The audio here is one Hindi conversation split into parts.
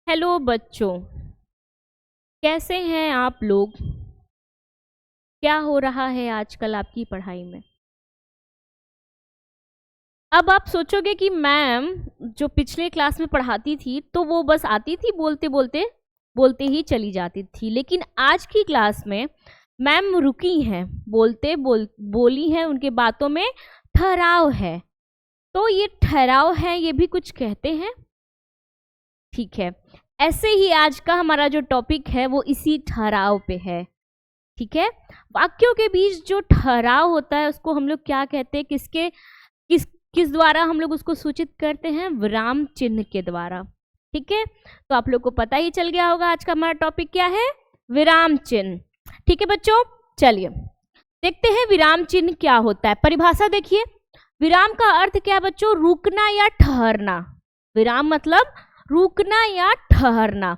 हेलो बच्चों, कैसे हैं आप लोग? क्या हो रहा है आजकल आपकी पढ़ाई में? अब आप सोचोगे कि मैम जो पिछले क्लास में पढ़ाती थी तो वो बस आती थी बोलते ही चली जाती थी, लेकिन आज की क्लास में मैम रुकी हैं, बोली हैं, उनके बातों में ठहराव है। तो ये ठहराव है, ये भी कुछ कहते हैं। ठीक है, ऐसे ही आज का हमारा जो टॉपिक है वो इसी ठहराव पे है। ठीक है, वाक्यों के बीच जो ठहराव होता है उसको हम लोग क्या कहते हैं? किस द्वारा हम लोग उसको सूचित करते हैं? विराम चिन्ह के द्वारा। ठीक है, तो आप लोग को पता ही चल गया होगा आज का हमारा टॉपिक क्या है, विराम चिन्ह। ठीक है बच्चों, चलिए देखते हैं विराम चिन्ह क्या होता है। परिभाषा देखिए, विराम का अर्थ क्या है बच्चों? रुकना या ठहरना। विराम मतलब रुकना या ठहरना।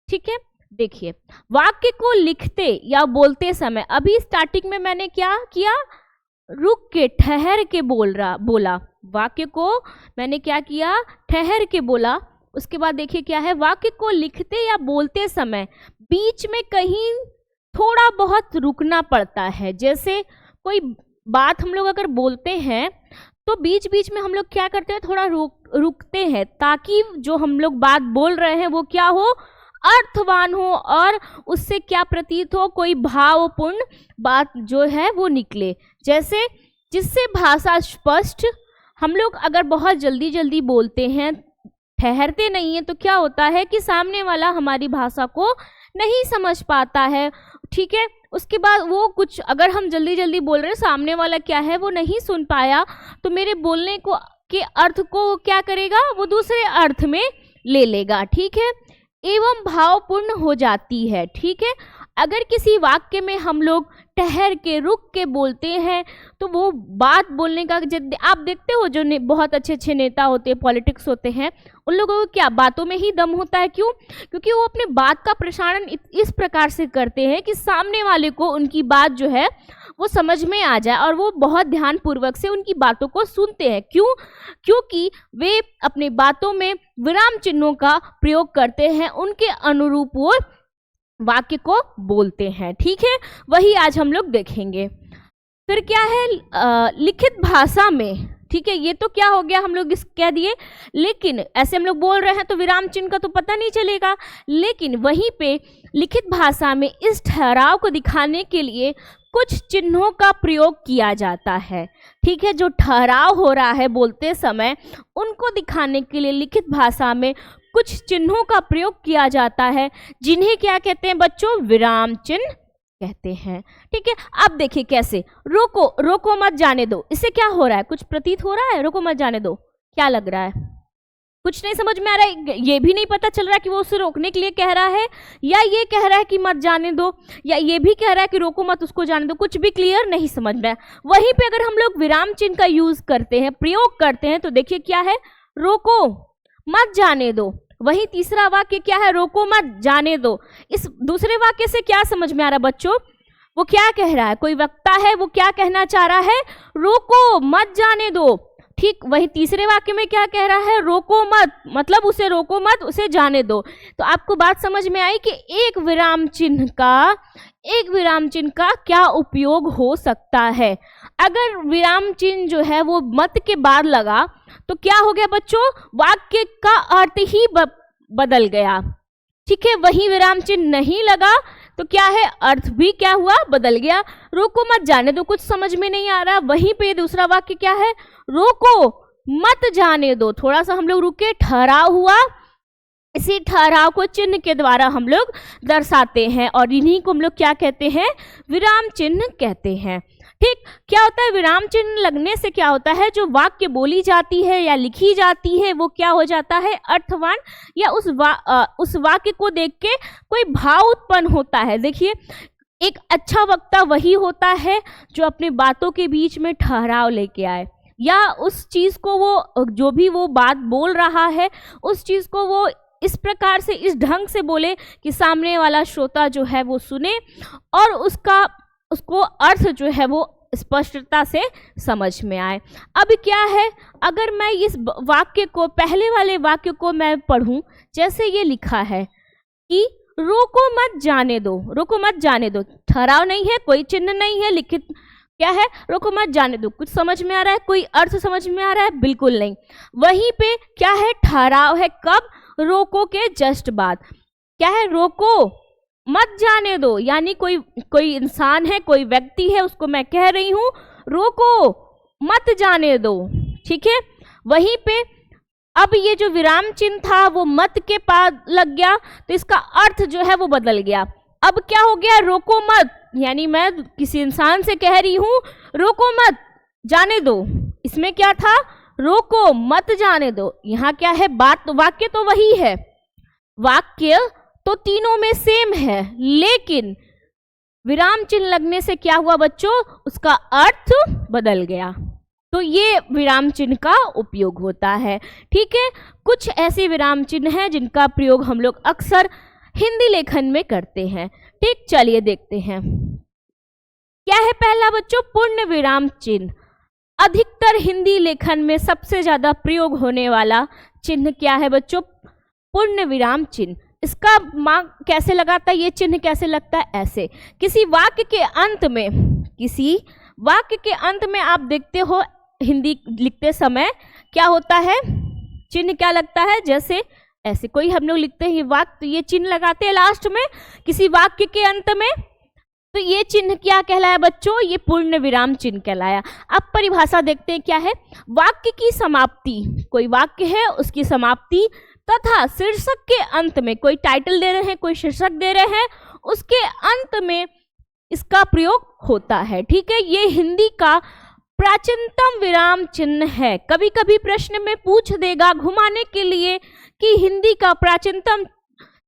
ठीक है, देखिए वाक्य को लिखते या बोलते समय, अभी स्टार्टिंग में मैंने क्या किया? रुक के ठहर के बोला। वाक्य को मैंने क्या किया? ठहर के बोला। उसके बाद देखिए क्या है, वाक्य को लिखते या बोलते समय बीच में कहीं थोड़ा बहुत रुकना पड़ता है। जैसे कोई बात हम लोग अगर बोलते हैं तो बीच बीच में हम लोग क्या करते हैं? थोड़ा रुकते हैं, ताकि जो हम लोग बात बोल रहे हैं वो क्या हो? अर्थवान हो और उससे क्या प्रतीत हो? कोई भावपूर्ण बात जो है वो निकले। जैसे जिससे भाषा स्पष्ट, हम लोग अगर बहुत जल्दी जल्दी बोलते हैं, ठहरते नहीं है, तो क्या होता है कि सामने वाला हमारी भाषा को नहीं समझ पाता है। ठीक है, उसके बाद वो कुछ अगर हम जल्दी जल्दी बोल रहे हैं, सामने वाला क्या है वो नहीं सुन पाया, तो मेरे बोलने को के अर्थ को क्या करेगा? वो दूसरे अर्थ में ले लेगा। ठीक है, एवं भावपूर्ण हो जाती है। ठीक है, अगर किसी वाक्य में हम लोग ठहर के रुक के बोलते हैं तो वो बात बोलने का, आप देखते हो जो बहुत अच्छे अच्छे नेता होते हैं, पॉलिटिक्स होते हैं, उन लोगों को क्या बातों में ही दम होता है। क्यों? क्योंकि वो अपने बात का प्रसारण इस प्रकार से करते हैं कि सामने वाले को उनकी बात जो है वो समझ में आ जाए, और वो बहुत ध्यानपूर्वक से उनकी बातों को सुनते हैं। क्यों? क्योंकि वे अपनी बातों में विराम चिन्हों का प्रयोग करते हैं, उनके अनुरूप वो वाक्य को बोलते हैं। ठीक है, वही आज हम लोग देखेंगे। फिर क्या है? लिखित भाषा में। ठीक है, ये तो क्या हो गया, हम लोग इस कह दिए, लेकिन ऐसे हम लोग बोल रहे हैं तो विराम चिन्ह का तो पता नहीं चलेगा। लेकिन वहीं पे लिखित भाषा में इस ठहराव को दिखाने के लिए कुछ चिन्हों का प्रयोग किया जाता है। ठीक है, जो ठहराव हो रहा है बोलते समय, उनको दिखाने के लिए लिखित भाषा में कुछ चिन्हों का प्रयोग किया जाता है, जिन्हें क्या कहते हैं बच्चों? विराम चिन्ह कहते हैं। ठीक है, अब देखिए कैसे। रोको मत जाने दो, इससे क्या हो रहा है? कुछ प्रतीत हो रहा है? रोको मत जाने दो, क्या लग रहा है? कुछ नहीं समझ में आ रहा है। ये भी नहीं पता चल रहा है कि वो उसे रोकने के लिए कह रहा है, या ये कह रहा है कि मत जाने दो, या ये भी कह रहा है कि रोको मत उसको जाने दो। कुछ भी क्लियर नहीं समझ में। वहीं पे अगर हम लोग विराम चिन्ह का यूज करते हैं, प्रयोग करते हैं, तो देखिए क्या है? रोको मत जाने दो। वही तीसरा वाक्य क्या है? रोको मत जाने दो। इस दूसरे वाक्य से क्या समझ में आ रहा है बच्चों? वो क्या कह रहा है? कोई वक्ता है, वो क्या कहना चाह रहा है? रोको मत जाने दो। ठीक, वही तीसरे वाक्य में क्या कह रहा है? रोको मत, मतलब उसे रोको मत, उसे जाने दो। तो आपको बात समझ में आई कि एक विराम चिन्ह का क्या उपयोग हो सकता है। अगर विराम चिन्ह जो है वो मत के बाद लगा तो क्या हो गया बच्चों? वाक्य का अर्थ ही बदल गया। ठीक है, वही विराम चिन्ह नहीं लगा तो क्या है? अर्थ भी क्या हुआ? बदल गया। रोको मत जाने दो, कुछ समझ में नहीं आ रहा। वहीं पे दूसरा वाक्य क्या है? रोको मत जाने दो। थोड़ा सा हम लोग रुके, ठहराव हुआ, इसी ठहराव को चिन्ह के द्वारा हम लोग दर्शाते हैं, और इन्हीं को हम लोग क्या कहते हैं? विराम चिन्ह कहते हैं। ठीक, क्या होता है? विराम चिन्ह लगने से क्या होता है? जो वाक्य बोली जाती है या लिखी जाती है वो क्या हो जाता है? अर्थवान, या उस वाक्य को देख के कोई भाव उत्पन्न होता है। देखिए, एक अच्छा वक्ता वही होता है जो अपने बातों के बीच में ठहराव लेके आए, या उस चीज को वो जो भी वो बात बोल रहा है उस चीज को वो इस प्रकार से, इस ढंग से बोले कि सामने वाला श्रोता जो है वो सुने और उसको अर्थ जो है वो स्पष्टता से समझ में आए। अब क्या है, अगर मैं इस वाक्य को, पहले वाले वाक्य को मैं पढ़ूं, जैसे ये लिखा है कि रोको मत जाने दो, रोको मत जाने दो, ठहराव नहीं है, कोई चिन्ह नहीं है, लिखित क्या है, रोको मत जाने दो। कुछ समझ में आ रहा है, कोई अर्थ समझ में आ रहा है? बिल्कुल नहीं। वहीं पे क्या है, ठहराव है, कब, रोको के जस्ट बाद। क्या है, रोको मत जाने दो, यानी कोई इंसान है, कोई व्यक्ति है, उसको मैं कह रही हूं रोको मत जाने दो, ठीक है। वहीं पे अब ये जो विराम चिन्ह था वो मत के पास लग गया, तो इसका अर्थ जो है वो बदल गया। अब क्या हो गया, रोको मत, यानी मैं किसी इंसान से कह रही हूं रोको मत जाने दो, इसमें क्या था, रोको मत जाने दो। यहाँ क्या है, बात, वाक्य तो वही है, वाक्य तो तीनों में सेम है, लेकिन विराम चिन्ह लगने से क्या हुआ बच्चों, उसका अर्थ बदल गया। तो ये विराम चिन्ह का उपयोग होता है, ठीक है। कुछ ऐसे विराम चिन्ह हैं जिनका प्रयोग हम लोग अक्सर हिंदी लेखन में करते हैं, ठीक। चलिए देखते हैं क्या है। पहला बच्चों, पूर्ण विराम चिन्ह। अधिकतर हिंदी लेखन में सबसे ज्यादा प्रयोग होने वाला चिन्ह क्या है बच्चों, पूर्ण विराम चिन्ह। इसका मार्क कैसे लगाता है, ये चिन्ह कैसे लगता है, ऐसे किसी वाक्य के अंत में, किसी वाक्य के अंत में आप देखते हो हिंदी लिखते समय क्या होता है, चिन्ह क्या लगता है, जैसे ऐसे कोई हम लोग लिखते हैं वाक्य, तो ये चिन्ह लगाते हैं लास्ट में किसी वाक्य के अंत में, तो ये चिन्ह क्या कहलाया बच्चों, ये पूर्ण विराम चिन्ह कहलाया। अब परिभाषा देखते हैं क्या है, वाक्य की समाप्ति, कोई वाक्य है उसकी समाप्ति तथा शीर्षक के अंत में, कोई टाइटल दे रहे हैं, कोई शीर्षक दे रहे हैं, उसके अंत में इसका प्रयोग होता है, ठीक है। ये हिंदी का प्राचीनतम विराम चिन्ह है। कभी कभी प्रश्न में पूछ देगा घुमाने के लिए कि हिंदी का प्राचीनतम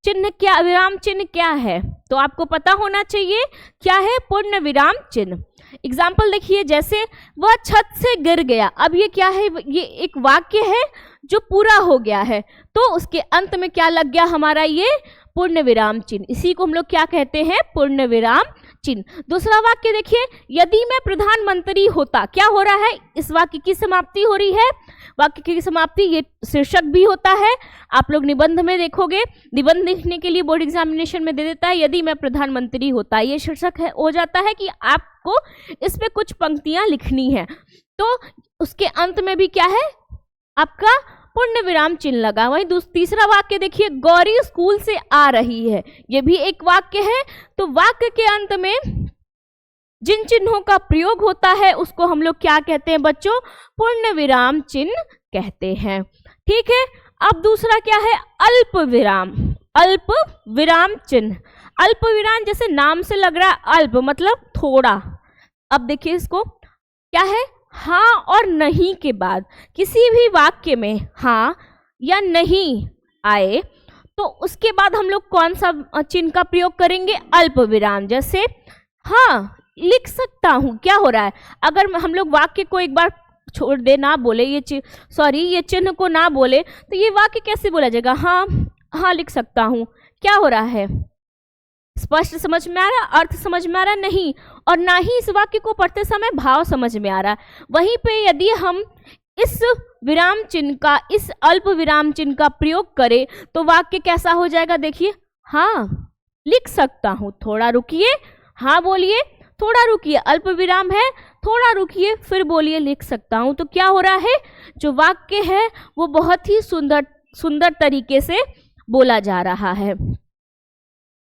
चिन्ह क्या, विराम चिन्ह क्या है, तो आपको पता होना चाहिए क्या है, पूर्ण विराम चिन्ह। एग्जाम्पल देखिए, जैसे वह छत से गिर गया। अब ये क्या है, ये एक वाक्य है जो पूरा हो गया है, तो उसके अंत में क्या लग गया हमारा, ये पूर्ण विराम चिन्ह। इसी को हम लोग क्या कहते हैं, पूर्ण विराम चिन्ह। दूसरा वाक्य देखिए, यदि मैं प्रधानमंत्री होता, क्या हो रहा है, इस वाक्य की समाप्ति हो रही है, वाक्य की समाप्ति, ये शीर्षक भी होता है। आप लोग निबंध में देखोगे, निबंध लिखने के लिए बोर्ड एग्जामिनेशन में दे देता है यदि मैं प्रधानमंत्री होता, ये शीर्षक है, हो जाता है कि आपको इस पे कुछ पंक्तियां लिखनी है, तो उसके अंत में भी क्या है, आपका पूर्ण विराम चिन्ह लगा। वही तीसरा वाक्य देखिए, गौरी स्कूल से आ रही है, ये भी एक वाक्य है, तो वाक्य के अंत में जिन चिन्हों का प्रयोग होता है उसको हम लोग क्या कहते हैं बच्चों, पूर्ण विराम चिन्ह कहते हैं, ठीक है। अब दूसरा क्या है, अल्प विराम, अल्प विराम चिन्ह। अल्प विराम जैसे नाम से लग रहा है, अल्प मतलब थोड़ा। अब देखिए इसको क्या है, हाँ और नहीं के बाद किसी भी वाक्य में हाँ या नहीं आए तो उसके बाद हम लोग कौन सा चिन्ह का प्रयोग करेंगे, अल्प विराम। जैसे हाँ लिख सकता हूँ, क्या हो रहा है, अगर हम लोग वाक्य को एक बार छोड़ दे, ना बोले ये ये चिन्ह को ना बोले, तो ये वाक्य कैसे बोला जाएगा, हाँ हाँ लिख सकता हूँ, क्या हो रहा है, स्पष्ट समझ में आ रहा, अर्थ समझ में आ रहा नहीं, और ना ही इस वाक्य को पढ़ते समय भाव समझ में आ रहा। वहीं पे यदि हम इस विराम चिन्ह का, इस अल्प विराम चिन्ह का प्रयोग करें तो वाक्य कैसा हो जाएगा, देखिए, हाँ लिख सकता हूँ, थोड़ा रुकिए, हाँ बोलिए, थोड़ा रुकिए, अल्प विराम है, थोड़ा रुकिए, फिर बोलिए लिख सकता हूँ। तो क्या हो रहा है, जो वाक्य है वो बहुत ही सुंदर तरीके से बोला जा रहा है,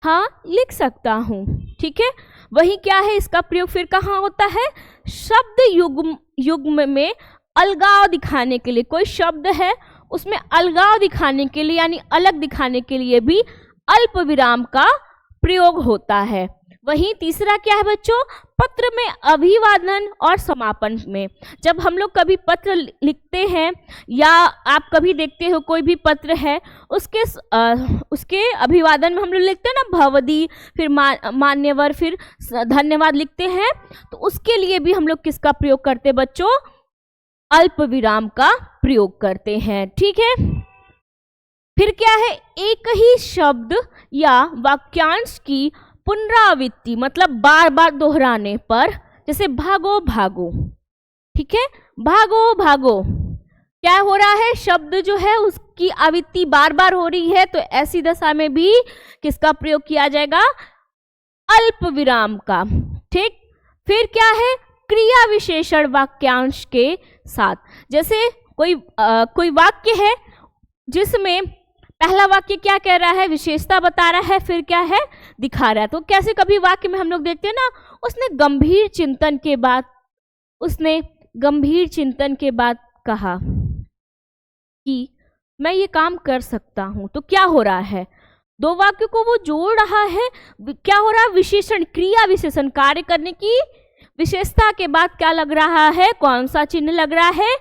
हाँ लिख सकता हूँ, ठीक है। वही क्या है, इसका प्रयोग फिर कहाँ होता है, शब्द युग्म में अलगाव दिखाने के लिए, कोई शब्द है उसमें अलगाव दिखाने के लिए यानी अलग दिखाने के लिए भी अल्प विराम का प्रयोग होता है। वहीं तीसरा क्या है बच्चों, पत्र में अभिवादन और समापन में, जब हम लोग कभी पत्र लिखते हैं या आप कभी देखते हो कोई भी पत्र है, उसके अभिवादन में हम लोग लिखते हैं ना भवदी, फिर मान्यवर, फिर धन्यवाद लिखते हैं, तो उसके लिए भी हम लोग किसका प्रयोग करते हैं बच्चों, अल्प विराम का प्रयोग करते हैं, ठीक है। फिर क्या है, एक ही शब्द या वाक्यांश की पुनरावृत्ति मतलब बार बार दोहराने पर जैसे भागो भागो, ठीक है, भागो भागो, क्या हो रहा है, शब्द जो है उसकी आवृत्ति बार बार हो रही है, तो ऐसी दशा में भी किसका प्रयोग किया जाएगा, अल्प विराम का। ठीक, फिर क्या है, क्रिया विशेषण वाक्यांश के साथ। जैसे कोई वाक्य है जिसमें पहला वाक्य क्या कह रहा है, विशेषता बता रहा है, फिर क्या है, दिखा रहा है। तो कैसे कभी वाक्य में हम लोग देखते हैं ना, उसने गंभीर चिंतन के बाद कहा कि मैं ये काम कर सकता हूं। तो क्या हो रहा है, दो वाक्यों को वो जोड़ रहा है, क्या हो रहा है, विशेषण, क्रिया विशेषण, कार्य करने की विशेषता के बाद क्या लग रहा है, कौन सा चिन्ह लग रहा है,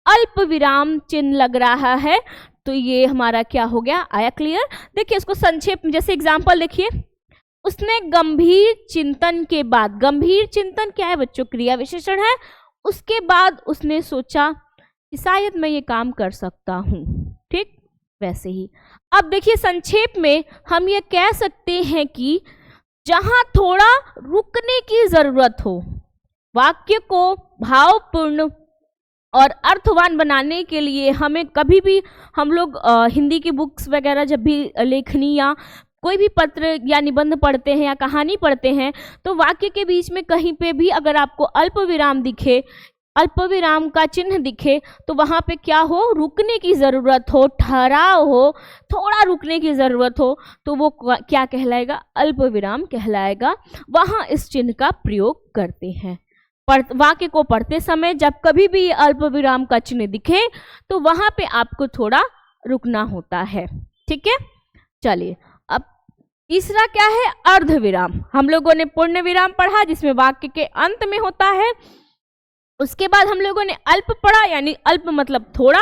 अल्प विराम चिन्ह लग रहा है। तो ये हमारा क्या हो गया, आया क्लियर। देखिए इसको संक्षेप में, जैसे एग्जांपल देखिए, उसने गंभीर चिंतन के बाद, गंभीर चिंतन क्या है बच्चों, क्रिया विशेषण है, उसके बाद उसने सोचा कि शायद मैं ये काम कर सकता हूँ। ठीक, वैसे ही अब देखिए संक्षेप में हम ये कह सकते हैं कि जहां थोड़ा रुकने की जरूरत हो, वाक्य को भावपूर्ण और अर्थवान बनाने के लिए हमें कभी भी हम लोग हिंदी की बुक्स वगैरह जब भी लेखनी या कोई भी पत्र या निबंध पढ़ते हैं या कहानी पढ़ते हैं, तो वाक्य के बीच में कहीं पे भी अगर आपको अल्प विराम दिखे, अल्प विराम का चिन्ह दिखे, तो वहाँ पे क्या हो, रुकने की ज़रूरत हो, ठहराव हो, थोड़ा रुकने की ज़रूरत हो, तो वो क्या कहलाएगा, अल्प विराम कहलाएगा। वहाँ इस चिन्ह का प्रयोग करते हैं। वाक्य को पढ़ते समय जब कभी भी अल्प विराम का चिन्ह दिखे तो वहाँ पे आपको थोड़ा रुकना होता है। ठीक है, चलिए अब तीसरा क्या है, अर्ध विराम। हम लोगों ने पूर्ण विराम पढ़ा जिसमें वाक्य के अंत में होता है, उसके बाद हम लोगों ने अल्प पढ़ा, यानी अल्प मतलब थोड़ा,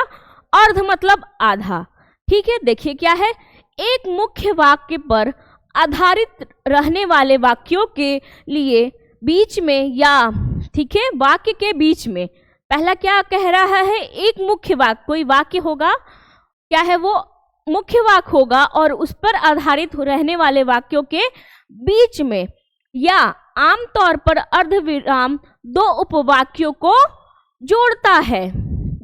अर्ध मतलब आधा। ठीक है, देखिए क्या है, एक मुख्य वाक्य पर आधारित रहने वाले वाक्यों के लिए बीच में, या ठीक है वाक्य के बीच में, पहला क्या कह रहा है, एक मुख्य वाक्य, कोई वाक्य होगा, क्या है वो मुख्य वाक्य होगा, और उस पर आधारित रहने वाले वाक्यों के बीच में या आमतौर पर अर्धविराम दो उपवाक्यों को जोड़ता है।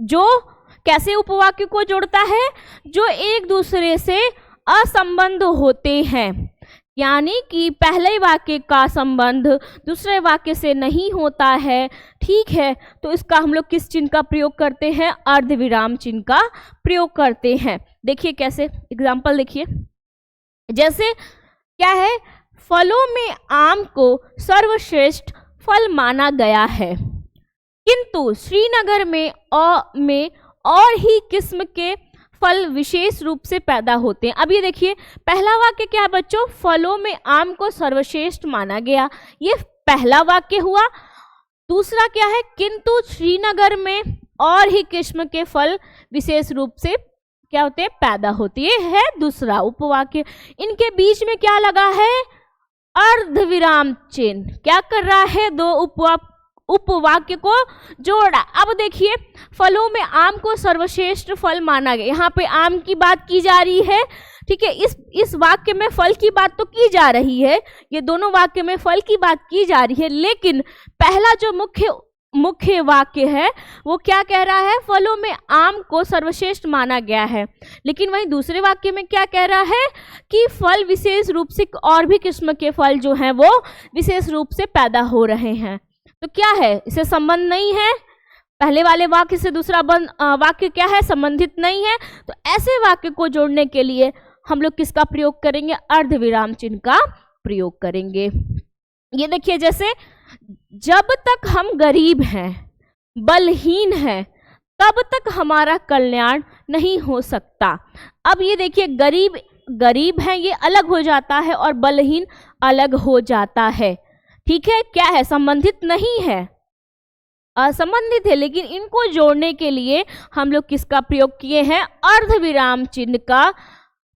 जो कैसे उपवाक्य को जोड़ता है, जो एक दूसरे से असंबद्ध होते हैं, यानी कि पहले वाक्य का संबंध दूसरे वाक्य से नहीं होता है। ठीक है, तो इसका हम लोग किस चिन्ह का प्रयोग करते हैं, अर्धविराम चिन्ह का प्रयोग करते हैं। देखिए कैसे, एग्जाम्पल देखिए, जैसे क्या है, फलों में आम को सर्वश्रेष्ठ फल माना गया है, किंतु श्रीनगर में और ही किस्म के फल विशेष रूप से पैदा होते हैं। अब ये देखिए पहला वाक्य क्या है बच्चों, फलों में आम को सर्वश्रेष्ठ माना गया, ये पहला वाक्य हुआ। दूसरा क्या है, किंतु श्रीनगर में और ही किस्म के फल विशेष रूप से क्या होते हैं, पैदा होती है दूसरा उपवाक्य। इनके बीच में क्या लगा है, अर्धविराम चिन्ह क्या कर रहा है, दो उपवाक्य को जोड़ा। अब देखिए फलों में आम को सर्वश्रेष्ठ फल माना गया, यहाँ पे आम की बात की जा रही है। ठीक है, इस वाक्य में फल की बात तो की जा रही है, ये दोनों वाक्य में फल की बात की जा रही है, लेकिन पहला जो मुख्य वाक्य है वो क्या कह रहा है, फलों में आम को सर्वश्रेष्ठ माना गया है, लेकिन वहीं दूसरे वाक्य में क्या कह रहा है कि फल विशेष रूप से और भी किस्म के फल जो हैं वो विशेष रूप से पैदा हो रहे हैं। तो क्या है, इसे संबंध नहीं है, पहले वाले वाक्य से दूसरा वाक्य क्या है, संबंधित नहीं है। तो ऐसे वाक्य को जोड़ने के लिए हम लोग किसका प्रयोग करेंगे, अर्धविराम चिन्ह का प्रयोग करेंगे। ये देखिए, जैसे जब तक हम गरीब हैं, बलहीन हैं, तब तक हमारा कल्याण नहीं हो सकता। अब ये देखिए, गरीब है ये अलग हो जाता है और बलहीन अलग हो जाता है। ठीक है, क्या है, संबंधित नहीं है, असंबंधित है, लेकिन इनको जोड़ने के लिए हम लोग किसका प्रयोग किए हैं, अर्धविराम चिन्ह का।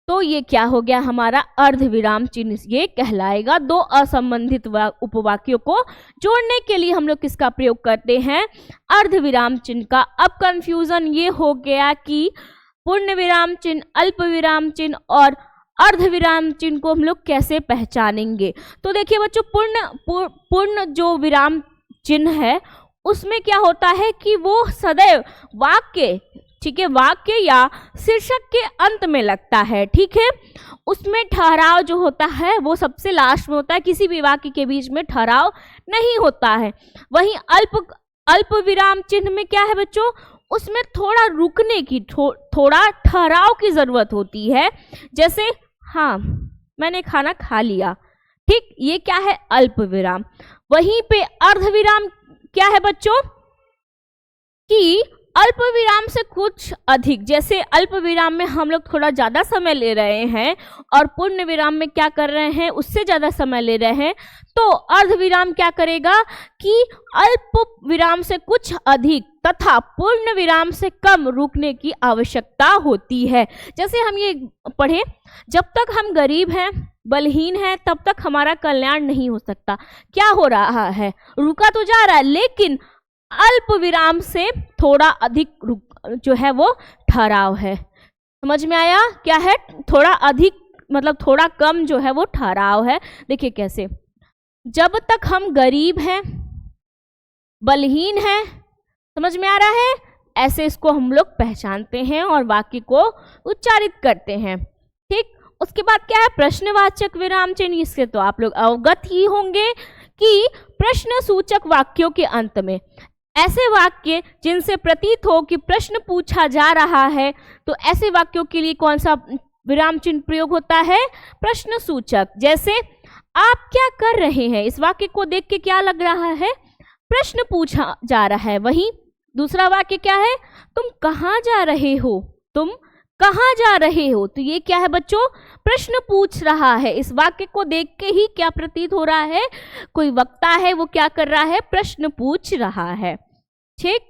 तो ये क्या हो गया हमारा अर्धविराम चिन्ह, ये कहलाएगा। दो असंबंधित उपवाक्यों को जोड़ने के लिए हम लोग किसका प्रयोग करते हैं, अर्धविराम चिन्ह का। अब कंफ्यूजन ये हो गया कि पूर्ण विराम चिन्ह, अल्प विराम चिन्ह और अर्धविराम चिन्ह को हम लोग कैसे पहचानेंगे? तो देखिए बच्चों, पूर्ण जो विराम चिन्ह है उसमें क्या होता है कि वो सदैव वाक्य, ठीक है, वाक्य या शीर्षक के अंत में लगता है, ठीक है। उसमें ठहराव जो होता है वो सबसे लास्ट में होता है, किसी भी वाक्य के बीच में ठहराव नहीं होता है। वहीं अल्प विराम चिन्ह में क्या है बच्चों, उसमें थोड़ा रुकने की, थोड़ा ठहराव की जरूरत होती है। जैसे हाँ, मैंने खाना खा लिया, ठीक, ये क्या है, अल्प विराम। वहीं पे अर्धविराम क्या है बच्चों, कि अल्प विराम से कुछ अधिक, जैसे अल्प विराम में हम लोग थोड़ा ज़्यादा समय ले रहे हैं और पूर्ण विराम में क्या कर रहे हैं, उससे ज़्यादा समय ले रहे हैं, तो अर्ध विराम क्या करेगा कि अल्प विराम से कुछ अधिक तथा पूर्ण विराम से कम रुकने की आवश्यकता होती है। जैसे हम ये पढ़े, जब तक हम गरीब हैं, बलहीन हैं, तब तक हमारा कल्याण नहीं हो सकता। क्या हो रहा है, रुका तो जा रहा है, लेकिन अल्प विराम से थोड़ा अधिक जो है वो ठहराव है। समझ में आया क्या है, थोड़ा अधिक मतलब थोड़ा कम जो है वो ठहराव है। देखिए कैसे, जब तक हम गरीब हैं, बलहीन हैं, समझ में आ रहा है, ऐसे इसको हम लोग पहचानते हैं और वाक्य को उच्चारित करते हैं, ठीक। उसके बाद क्या है, प्रश्नवाचक विराम चिन्ह। इससे तो आप लोग अवगत ही होंगे कि प्रश्न सूचक वाक्यों के अंत में ऐसे वाक्य जिनसे प्रतीत हो कि प्रश्न पूछा जा रहा है, तो ऐसे वाक्यों के लिए कौन सा विराम चिन्ह प्रयोग होता है, प्रश्न सूचक। जैसे आप क्या कर रहे हैं, इस वाक्य को देख के क्या लग रहा है, प्रश्न पूछा जा रहा है। वहीं दूसरा वाक्य क्या है, तुम कहाँ जा रहे हो, तुम कहाँ जा रहे हो, तो ये क्या है बच्चों, प्रश्न पूछ रहा है। इस वाक्य को देख के ही क्या प्रतीत हो रहा है, कोई वक्ता है वो क्या कर रहा है, प्रश्न पूछ रहा है, ठीक।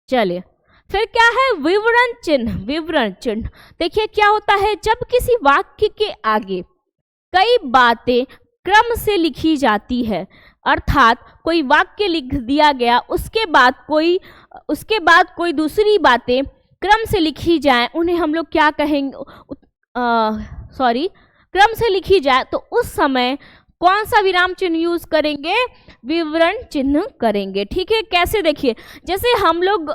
चलिए फिर क्या है, विवरण चिन्ह। विवरण चिन्ह देखिए क्या होता है, जब किसी वाक्य के आगे कई बातें क्रम से लिखी जाती है, अर्थात कोई वाक्य लिख दिया गया, उसके बाद कोई दूसरी बातें क्रम से लिखी जाए, उन्हें हम लोग क्या कहेंगे, क्रम से लिखी जाए, तो उस समय कौन सा विराम चिन्ह यूज करेंगे, विवरण चिन्ह करेंगे, ठीक है। कैसे, देखिए जैसे हम लोग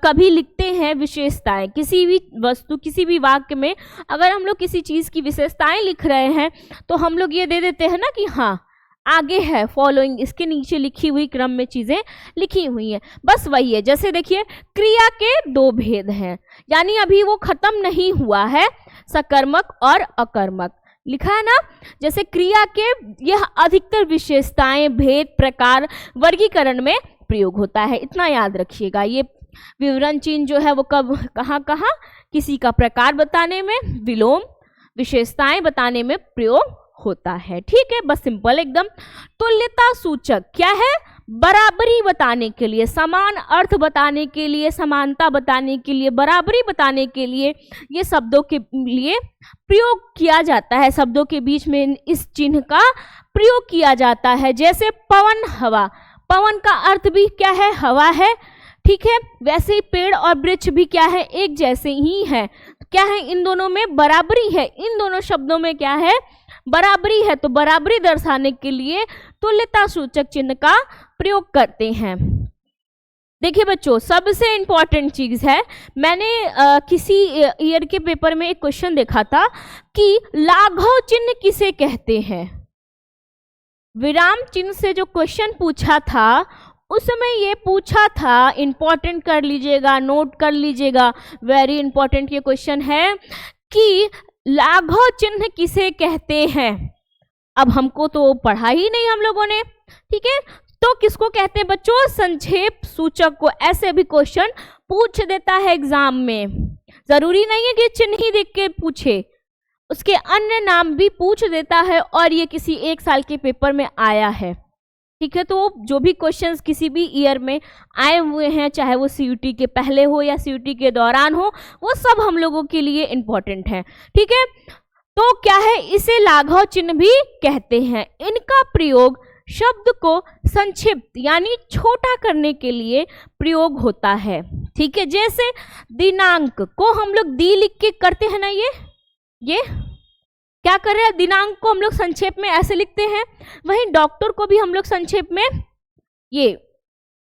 कभी लिखते हैं विशेषताएं, किसी भी वस्तु, किसी भी वाक्य में अगर हम लोग किसी चीज़ की विशेषताएं लिख रहे हैं, तो हम लोग ये दे देते हैं ना कि हाँ आगे है फॉलोइंग, इसके नीचे लिखी हुई क्रम में चीज़ें लिखी हुई हैं, बस वही है। जैसे देखिए, क्रिया के दो भेद हैं, यानी अभी वो खत्म नहीं हुआ है, सकर्मक और अकर्मक लिखा है ना। जैसे क्रिया के यह अधिकतर विशेषताएं, भेद, प्रकार, वर्गीकरण में प्रयोग होता है, इतना याद रखिएगा। ये विवरण चिन्ह जो है वो कब कहाँ कहाँ, किसी का प्रकार बताने में, विलोम, विशेषताएं बताने में प्रयोग होता है, ठीक है, बस सिंपल एकदम। तुल्यता सूचक क्या है, बराबरी बताने के लिए, समान अर्थ बताने के लिए, समानता बताने के लिए, बराबरी बताने के लिए ये शब्दों के लिए प्रयोग किया जाता है, शब्दों के बीच में इस चिन्ह का प्रयोग किया जाता है। जैसे पवन, हवा, पवन का अर्थ भी क्या है, हवा है, ठीक है। वैसे ही पेड़ और वृक्ष भी क्या है, एक जैसे ही है, क्या है, इन दोनों में बराबरी है, इन दोनों शब्दों में क्या है, बराबरी है। तो बराबरी दर्शाने के लिए तुल्यता सूचक चिन्ह का प्रयोग करते हैं। देखिए बच्चों, सबसे इंपॉर्टेंट चीज है, मैंने किसी ईयर के पेपर में एक क्वेश्चन देखा था कि लाघव चिन्ह किसे कहते हैं। विराम चिन्ह से जो क्वेश्चन पूछा था उसमें ये पूछा था, इंपॉर्टेंट कर लीजिएगा, नोट कर लीजिएगा, वेरी इंपॉर्टेंट ये क्वेश्चन है कि लाघव चिन्ह किसे कहते हैं। अब हमको तो पढ़ा ही नहीं हम लोगों ने, ठीक है, तो किसको कहते हैं बच्चों, संक्षेप सूचक को। ऐसे भी क्वेश्चन पूछ देता है एग्जाम में, जरूरी नहीं है कि चिन्ह ही देख के पूछे, उसके अन्य नाम भी पूछ देता है, और ये किसी एक साल के पेपर में आया है, ठीक है। तो जो भी क्वेश्चंस किसी भी ईयर में आए हुए हैं, चाहे वो सीयूटी के पहले हो या सीयूटी के दौरान हो, वो सब हम लोगों के लिए इम्पोर्टेंट है, ठीक है। तो क्या है, इसे लाघव चिन्ह भी कहते हैं। इनका प्रयोग शब्द को संक्षिप्त यानी छोटा करने के लिए प्रयोग होता है, ठीक है। जैसे दिनांक को हम लोग दी लिख के करते हैं ना, ये क्या कर रहे हैं, दिनांक को हम लोग संक्षेप में ऐसे लिखते हैं, वहीं डॉक्टर को भी हम लोग संक्षेप में ये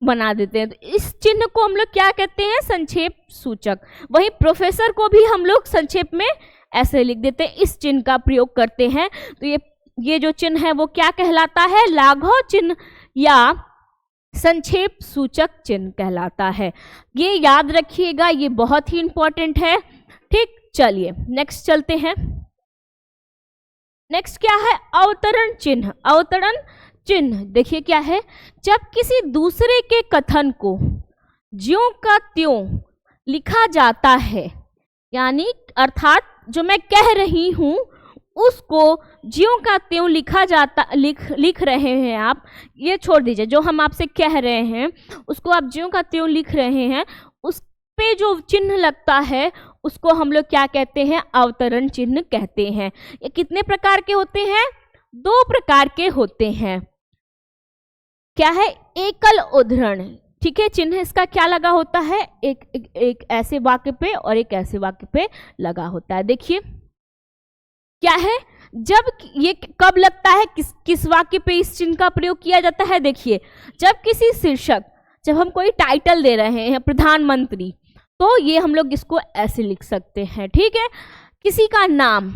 बना देते हैं। तो इस चिन्ह को हम लोग क्या कहते हैं, संक्षेप सूचक। वहीं प्रोफेसर को भी हम लोग संक्षेप में ऐसे लिख देते हैं, इस चिन्ह का प्रयोग करते हैं। तो ये जो चिन्ह है वो क्या कहलाता है, लाघव चिन्ह या संक्षेप सूचक चिन्ह कहलाता है। ये याद रखिएगा, ये बहुत ही इंपॉर्टेंट है। ठीक, चलिए नेक्स्ट चलते हैं। नेक्स्ट क्या है, अवतरण चिन्ह। अवतरण चिन्ह देखिए क्या है, जब किसी दूसरे के कथन को ज्यों का त्यों लिखा जाता है, यानी अर्थात जो मैं कह रही हूं उसको ज्यों का त्यों लिखा जाता, लिख रहे हैं आप, ये छोड़ दीजिए, जो हम आपसे कह रहे हैं उसको आप ज्यों का त्यों लिख रहे हैं, उस पे जो चिन्ह लगता है उसको हम लोग क्या कहते हैं, अवतरण चिन्ह कहते हैं। ये कितने प्रकार के होते हैं, 2 प्रकार के होते हैं। क्या है, एकल उद्धरण, ठीक है, चिन्ह इसका क्या लगा होता है, एक ऐसे वाक्य पे और एक ऐसे वाक्य पे लगा होता है। देखिए क्या है, जब ये कब लगता है, किस वाक्य पे इस चिन्ह का प्रयोग किया जाता है, देखिए जब किसी शीर्षक, जब हम कोई टाइटल दे रहे हैं प्रधानमंत्री, तो ये हम लोग इसको ऐसे लिख सकते हैं। ठीक है, किसी का नाम,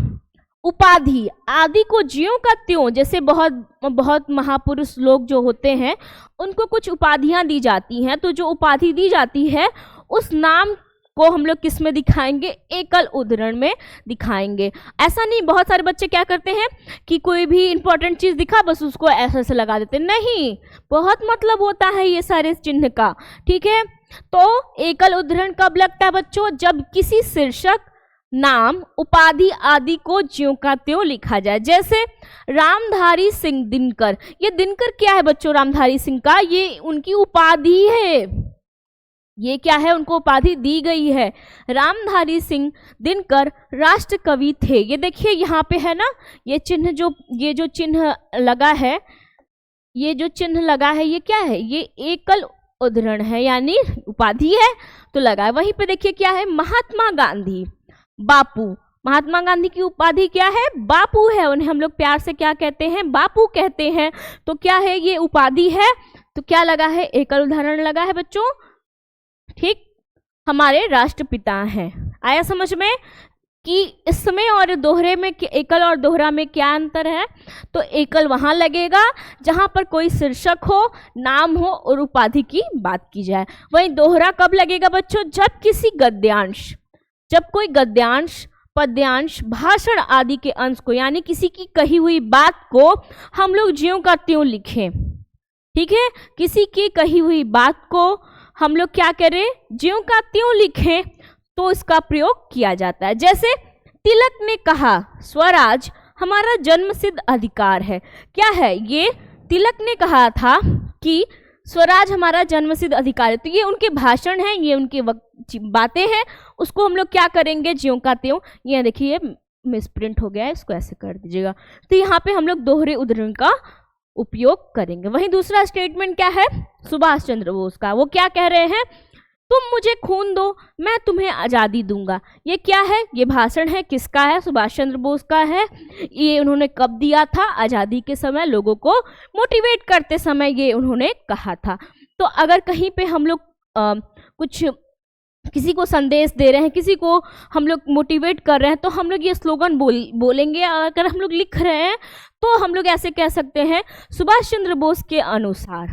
उपाधि आदि को ज्यों का त्यों, जैसे बहुत महापुरुष लोग जो होते हैं उनको कुछ उपाधियां दी जाती हैं, तो जो उपाधि दी जाती है उस नाम को हम लोग किस में दिखाएंगे, एकल उद्धरण में दिखाएंगे। ऐसा नहीं, बहुत सारे बच्चे क्या करते हैं कि कोई भी इंपॉर्टेंट चीज़ दिखा बस उसको ऐसे लगा देते, नहीं, बहुत मतलब होता है ये सारे चिन्ह का। ठीक है, तो एकल उद्धरण कब लगता है बच्चों, जब किसी शीर्षक, नाम, उपाधि आदि को ज्यों का त्यों लिखा जाए। जैसे रामधारी सिंह दिनकर, ये दिनकर क्या है बच्चों, रामधारी सिंह का ये उनकी उपाधि है, ये क्या है, उनको उपाधि दी गई है। रामधारी सिंह दिनकर राष्ट्र कवि थे। ये देखिए यहाँ पे है ना, ये जो चिन्ह लगा है, ये जो चिन्ह लगा है ये क्या है, ये एकल उद्धरण है, यानी उपाधि है तो लगा है। वहीं पे देखिए क्या है, महात्मा गांधी, बापू, महात्मा गांधी की उपाधि क्या है, बापू है, उन्हें हम लोग प्यार से क्या कहते हैं, बापू कहते हैं। तो क्या है, ये उपाधि है, तो क्या लगा है, एकल उदाहरण लगा है बच्चों। ठीक, हमारे राष्ट्रपिता हैं। आया समझ में कि इसमें और दोहरे में, एकल और दोहरा में क्या अंतर है, तो एकल वहाँ लगेगा जहाँ पर कोई शीर्षक हो, नाम हो और उपाधि की बात की जाए। वहीं दोहरा कब लगेगा बच्चों, जब किसी गद्यांश, जब कोई गद्यांश, पद्यांश, भाषण आदि के अंश को, यानी किसी की कही हुई बात को हम लोग ज्यों का त्यों लिखें। ठीक है, किसी की कही हुई बात को हम लोग क्या करें, ज्यों का त्यों लिखें, तो इसका प्रयोग किया जाता है। जैसे तिलक ने कहा, स्वराज हमारा जन्मसिद्ध अधिकार है। क्या है, ये तिलक ने कहा था कि स्वराज हमारा जन्मसिद्ध अधिकार है, तो ये उनके भाषण हैं, ये उनके बातें हैं, उसको हम लोग क्या करेंगे, ज्यों का त्यों। ये देखिए मिसप्रिंट हो गया है, इसको ऐसे कर दीजिएगा। तो यहाँ पे हम लोग दोहरे उद्धरण का उपयोग करेंगे। वहीं दूसरा स्टेटमेंट क्या है, सुभाष चंद्र बोस का, वो क्या कह रहे हैं, तुम मुझे खून दो मैं तुम्हें आज़ादी दूंगा। ये क्या है, ये भाषण है, किसका है, सुभाष चंद्र बोस का है। ये उन्होंने कब दिया था, आज़ादी के समय, लोगों को मोटिवेट करते समय ये उन्होंने कहा था। तो अगर कहीं पे हम लोग कुछ किसी को संदेश दे रहे हैं, किसी को हम लोग मोटिवेट कर रहे हैं, तो हम लोग ये स्लोगन बोलेंगे। अगर हम लोग लिख रहे हैं तो हम लोग ऐसे कह सकते हैं, सुभाष चंद्र बोस के अनुसार,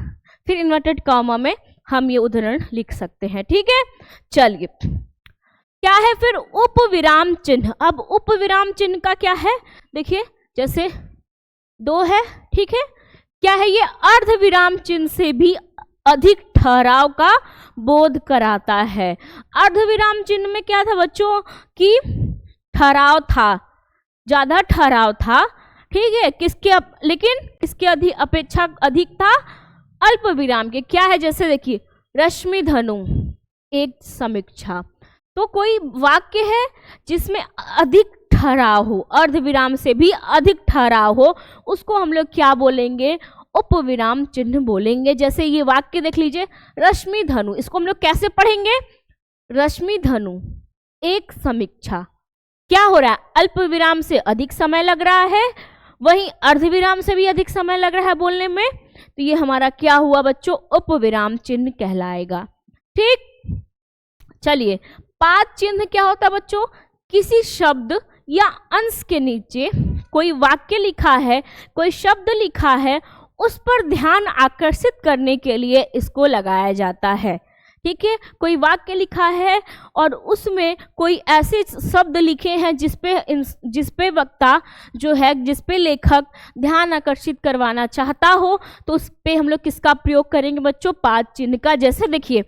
फिर इन्वर्टेड कॉमा में हम ये उदाहरण लिख सकते हैं। ठीक है, चलिए क्या है फिर उपविराम चिन्ह। अब उपविराम चिन्ह का क्या है, देखिए जैसे 2 है, ठीक है, क्या है, ये अर्धविराम चिन्ह से भी अधिक ठहराव का बोध कराता है। अर्धविराम चिन्ह में क्या था बच्चों कि ठहराव था, ज्यादा ठहराव था, ठीक है, लेकिन किसके अपेक्षा अधिक था, अल्प विराम के। क्या है, जैसे देखिए रश्मि धनु एक समीक्षा, तो कोई वाक्य है जिसमें अधिक ठहराव हो, अर्धविराम से भी अधिक ठहराव हो, उसको हम लोग क्या बोलेंगे, उपविराम चिन्ह बोलेंगे। जैसे ये वाक्य देख लीजिए, रश्मि धनु, इसको हम लोग कैसे पढ़ेंगे, रश्मि धनु एक समीक्षा, क्या हो रहा है, अल्प विराम से अधिक समय लग रहा है, वहीं अर्ध विराम से भी अधिक समय लग रहा है बोलने में, तो ये हमारा क्या हुआ बच्चों, उपविराम चिन्ह कहलाएगा। ठीक, चलिए पाद चिन्ह क्या होता है बच्चों, किसी शब्द या अंश के नीचे कोई वाक्य लिखा है, कोई शब्द लिखा है, उस पर ध्यान आकर्षित करने के लिए इसको लगाया जाता है। ठीक है, कोई वाक्य लिखा है और उसमें कोई ऐसे शब्द लिखे हैं जिसपे वक्ता जो है, जिसपे लेखक ध्यान आकर्षित करवाना चाहता हो, तो उस पे हम लोग किसका प्रयोग करेंगे बच्चों, पाद चिन्ह का। जैसे देखिए,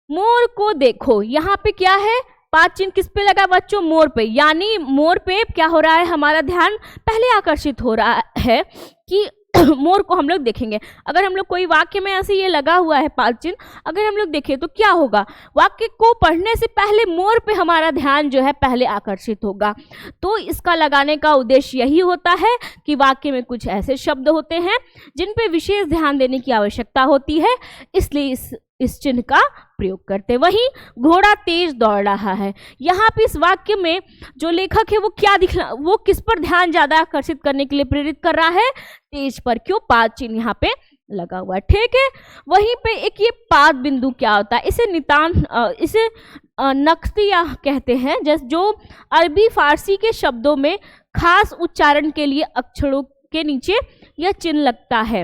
मोर को देखो, यहाँ पे क्या है, पाद चिन्ह किस पे लगा बच्चों, मोर पे, यानी मोर पे क्या हो रहा है, हमारा ध्यान पहले आकर्षित हो रहा है कि मोर को हम लोग देखेंगे। अगर हम लोग कोई वाक्य में ऐसे ये लगा हुआ है पाद चिन्ह, अगर हम लोग देखें तो क्या होगा, वाक्य को पढ़ने से पहले मोर पे हमारा ध्यान जो है पहले आकर्षित होगा। तो इसका लगाने का उद्देश्य यही होता है कि वाक्य में कुछ ऐसे शब्द होते हैं जिन पे विशेष ध्यान देने की आवश्यकता होती है, इसलिए इस चिन्ह का प्रयोग करते हैं। वहीं घोड़ा तेज दौड़ रहा है, यहाँ पे इस वाक्य में जो लेखक है वो किस पर ध्यान ज्यादा आकर्षित करने के लिए प्रेरित कर रहा है, तेज पर। क्यों, पाद चिन्ह यहाँ पे लगा हुआ है। ठीक है, वहीं पे एक ये पाद बिंदु क्या होता है, इसे नक्तिया कहते हैं, जो अरबी फारसी के शब्दों में खास उच्चारण के लिए अक्षरों के नीचे यह चिन्ह लगता है।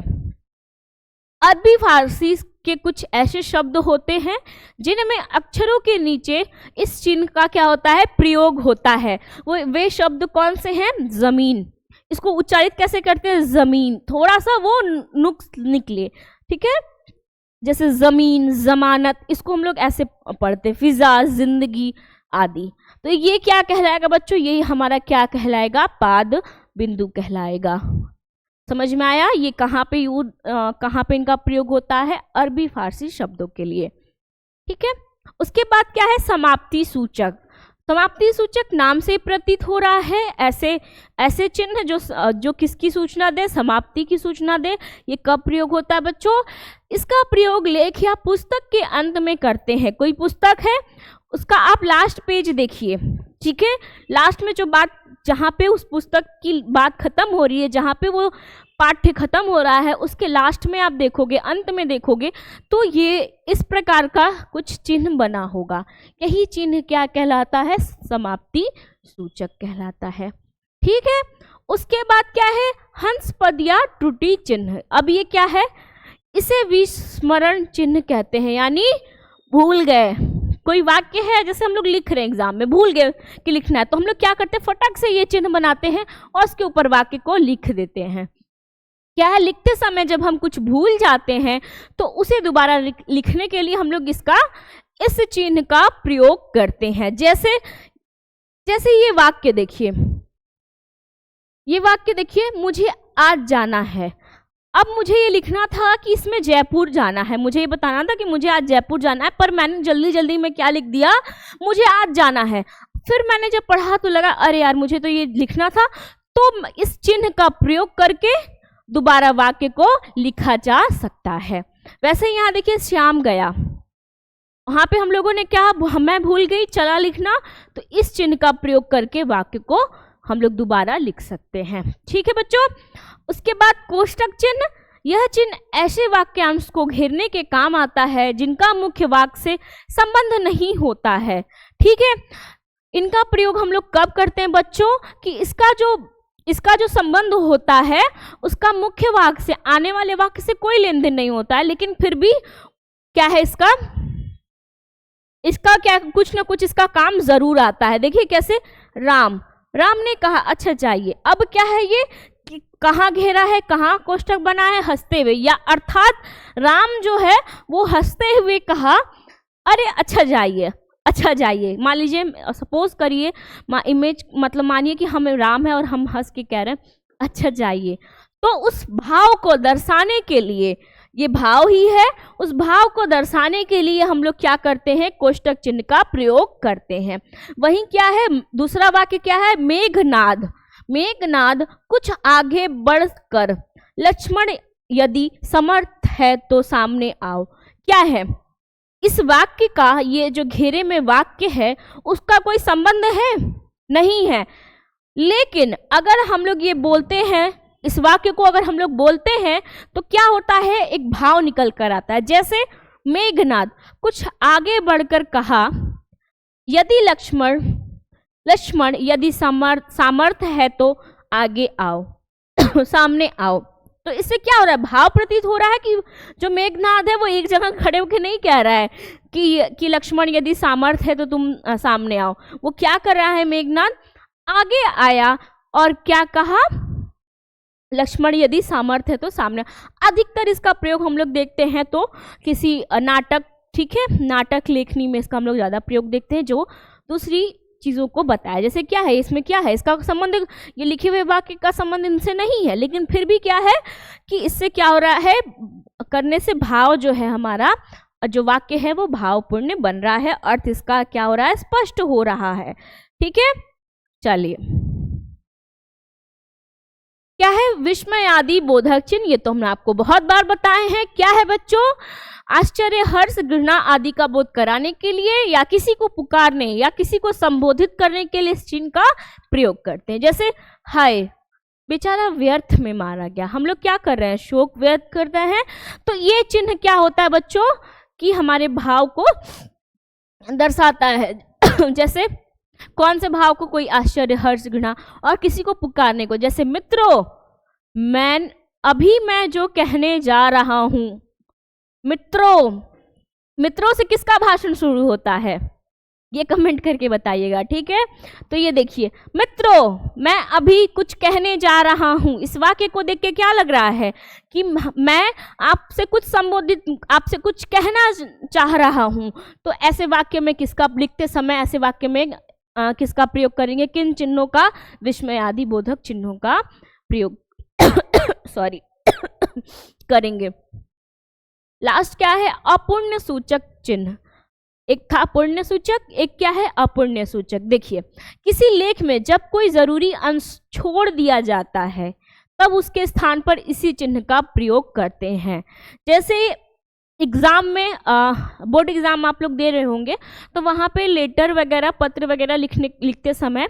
अरबी फारसी के कुछ ऐसे शब्द होते हैं जिनमें अक्षरों के नीचे इस चिन्ह का क्या होता है, प्रयोग होता है। वे शब्द कौन से हैं, जमीन, इसको उच्चारित कैसे करते हैं, जमीन, थोड़ा सा वो नुक्स निकले। ठीक है, जैसे जमीन, जमानत, इसको हम लोग ऐसे पढ़ते, फिजा, जिंदगी आदि। तो ये क्या कहलाएगा बच्चों, ये हमारा क्या कहलाएगा, पाद बिंदु कहलाएगा। समझ में आया, ये कहाँ पे इनका प्रयोग होता है, अरबी फारसी शब्दों के लिए। ठीक है, उसके बाद क्या है, समाप्ति सूचक। समाप्ति सूचक नाम से प्रतीत हो रहा है, ऐसे चिन्ह जो किसकी सूचना दे, समाप्ति की सूचना दे। ये कब प्रयोग होता है बच्चों, इसका प्रयोग लेख या पुस्तक के अंत में करते हैं। कोई पुस्तक है, उसका आप लास्ट पेज देखिए, ठीक है, लास्ट में जो बात, जहाँ पे उस पुस्तक की बात खत्म हो रही है, जहाँ पे वो पाठ्य खत्म हो रहा है, उसके लास्ट में आप देखोगे, अंत में देखोगे, तो ये इस प्रकार का कुछ चिन्ह बना होगा। यही चिन्ह क्या कहलाता है, समाप्ति सूचक कहलाता है। ठीक है, उसके बाद क्या है, हंस पद या त्रुटि चिन्ह। अब ये क्या है, इसे विस्मरण चिन्ह कहते हैं, यानी भूल गए। कोई वाक्य है, जैसे हम लोग लिख रहे हैं एग्जाम में, भूल गए कि लिखना है, तो हम लोग क्या करते हैं, फटक से ये चिन्ह बनाते हैं और उसके ऊपर वाक्य को लिख देते हैं। क्या है, लिखते समय जब हम कुछ भूल जाते हैं तो उसे दोबारा लिखने के लिए हम लोग इस चिन्ह का प्रयोग करते हैं। जैसे ये वाक्य देखिए, मुझे आज जाना है। अब मुझे ये लिखना था कि इसमें जयपुर जाना है, मुझे ये बताना था कि मुझे आज जयपुर जाना है, पर मैंने जल्दी में क्या लिख दिया, मुझे आज जाना है। फिर मैंने जब पढ़ा तो लगा, अरे यार मुझे तो ये लिखना था, तो इस चिन्ह का प्रयोग करके दोबारा वाक्य को लिखा जा सकता है। वैसे यहाँ देखिए, श्याम गया, वहाँ पे हम लोगों ने क्या, मैं भूल गई, चला लिखना, तो इस चिन्ह का प्रयोग करके वाक्य को हम लोग दोबारा लिख सकते हैं। ठीक है बच्चों, उसके बाद कोष्टक चिन्ह। यह चिन्ह ऐसे वाक्यांश को घेरने के काम आता है जिनका मुख्य वाक्य से संबंध नहीं होता है। ठीक है, इनका प्रयोग हम लोग कब करते हैं बच्चों, कि इसका जो संबंध होता है उसका मुख्य वाक्य से, आने वाले वाक्य से कोई लेन देन नहीं होता है, लेकिन फिर भी क्या है, इसका क्या, कुछ ना कुछ इसका काम जरूर आता है। देखिए कैसे, राम ने कहा अच्छा चाहिए। अब क्या है ये, कहाँ घेरा है, कहाँ कोष्टक बना है, हंसते हुए, या अर्थात राम जो है वो हंसते हुए कहा, अरे अच्छा जाइए। मान लीजिए, सपोज करिए, इमेज मतलब मानिए कि हम राम है और हम हंस के कह रहे हैं अच्छा जाइए, तो उस भाव को दर्शाने के लिए, ये भाव ही है, उस भाव को दर्शाने के लिए हम लोग क्या करते हैं, कोष्टक चिन्ह का प्रयोग करते हैं। वहीं क्या है, दूसरा वाक्य क्या है, मेघनाद कुछ आगे बढ़कर, लक्ष्मण यदि समर्थ है तो सामने आओ। क्या है, इस वाक्य का, ये जो घेरे में वाक्य है उसका कोई संबंध है नहीं है। लेकिन अगर हम लोग ये बोलते हैं, इस वाक्य को अगर हम लोग बोलते हैं तो क्या होता है, एक भाव निकल कर आता है। जैसे मेघनाद कुछ आगे बढ़कर कहा, यदि लक्ष्मण यदि सामर्थ है तो आगे आओ सामने आओ। तो इससे क्या हो रहा है, भाव प्रतीत हो रहा है कि जो मेघनाद है वो एक जगह खड़े होकर नहीं कह रहा है कि लक्ष्मण यदि सामर्थ है तो तुम सामने आओ। वो क्या कर रहा है, मेघनाद आगे आया और क्या कहा, लक्ष्मण यदि सामर्थ्य है तो सामने। अधिकतर इसका प्रयोग हम लोग देखते हैं तो किसी नाटक, ठीक है, नाटक लेखनी में इसका हम लोग ज़्यादा प्रयोग देखते हैं, जो दूसरी चीज़ों को बताया। जैसे क्या है, इसमें क्या है, इसका संबंध, ये लिखे हुए वाक्य का संबंध इनसे नहीं है, लेकिन फिर भी क्या है कि इससे क्या हो रहा है, करने से भाव जो है हमारा, जो वाक्य है वो भावपूर्ण बन रहा है, अर्थ इसका क्या हो रहा है, स्पष्ट हो रहा है। ठीक है, चलिए क्या है, विस्मय आदि बोधक चिन्ह। ये तो हमने आपको बहुत बार बताए हैं। क्या है बच्चों, आश्चर्य, हर्ष, घृणा आदि का बोध कराने के लिए या किसी को पुकारने या किसी को संबोधित करने के लिए इस चिन्ह का प्रयोग करते हैं। जैसे हाय बेचारा व्यर्थ में मारा गया, हम लोग क्या कर रहे हैं, शोक व्यक्त करते हैं। तो ये चिन्ह क्या होता है बच्चों कि हमारे भाव को दर्शाता है। जैसे कौन से भाव को, कोई आश्चर्य, हर्ष, घृणा, और किसी को पुकारने को। जैसे मित्रों मैं जो कहने जा रहा हूं, मित्रों से किसका भाषण शुरू होता है, ये कमेंट करके बताइएगा। ठीक है, तो ये देखिए, मित्रों मैं अभी कुछ कहने जा रहा हूं। इस वाक्य को देख के क्या लग रहा है कि मैं आपसे कुछ संबोधित, आपसे कुछ कहना चाह रहा हूं। तो ऐसे वाक्य में किसका, लिखते समय ऐसे वाक्य में किसका प्रयोग करेंगे, किन चिन्हों का, विस्मय आदि बोधक चिन्हों का प्रयोग करेंगे। लास्ट क्या है, अपूर्ण सूचक चिन्ह। एक था पुण्य सूचक, एक क्या है, अपुण्य सूचक। देखिए किसी लेख में जब कोई जरूरी अंश छोड़ दिया जाता है तब उसके स्थान पर इसी चिन्ह का प्रयोग करते हैं। जैसे एग्ज़ाम में, बोर्ड एग्ज़ाम आप लोग दे रहे होंगे तो वहाँ पे लेटर वगैरह, पत्र वगैरह लिखते समय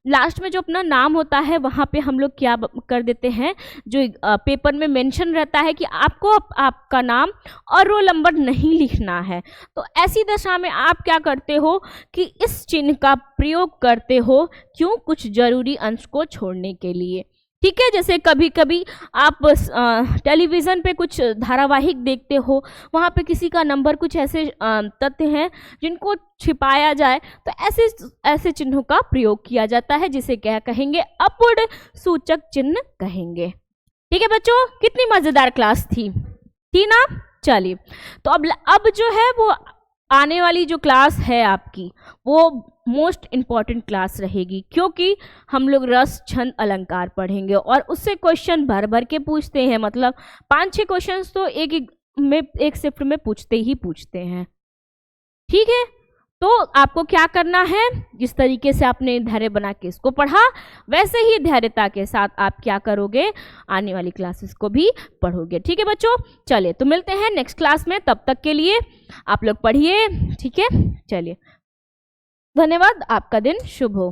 लास्ट में जो अपना नाम होता है वहाँ पे हम लोग क्या कर देते हैं, जो पेपर में मेंशन रहता है कि आपको आपका नाम और रोल नंबर नहीं लिखना है। तो ऐसी दशा में आप क्या करते हो कि इस चिन्ह का प्रयोग करते हो, क्यों, कुछ जरूरी अंश को छोड़ने के लिए। ठीक है, जैसे कभी कभी आप टेलीविज़न पे कुछ धारावाहिक देखते हो, वहाँ पे किसी का नंबर, कुछ ऐसे तथ्य हैं जिनको छिपाया जाए, तो ऐसे चिन्हों का प्रयोग किया जाता है, जिसे क्या कहेंगे, अपूर्ण सूचक चिन्ह कहेंगे। ठीक है बच्चों, कितनी मज़ेदार क्लास थी ना। चलिए, तो अब जो है वो आने वाली जो क्लास है आपकी, वो मोस्ट इम्पॉर्टेंट क्लास रहेगी, क्योंकि हम लोग रस, छंद, अलंकार पढ़ेंगे और उससे क्वेश्चन भर भर के पूछते हैं। मतलब 5-6 क्वेश्चंस तो एक शिफ्ट में पूछते हैं। ठीक है, तो आपको क्या करना है, जिस तरीके से आपने धैर्य बना के इसको पढ़ा, वैसे ही धैर्यता के साथ आप क्या करोगे, आने वाली क्लासेस को भी पढ़ोगे। ठीक है बच्चों, चलिए तो मिलते हैं नेक्स्ट क्लास में। तब तक के लिए आप लोग पढ़िए। ठीक है, चलिए, धन्यवाद, आपका दिन शुभ हो।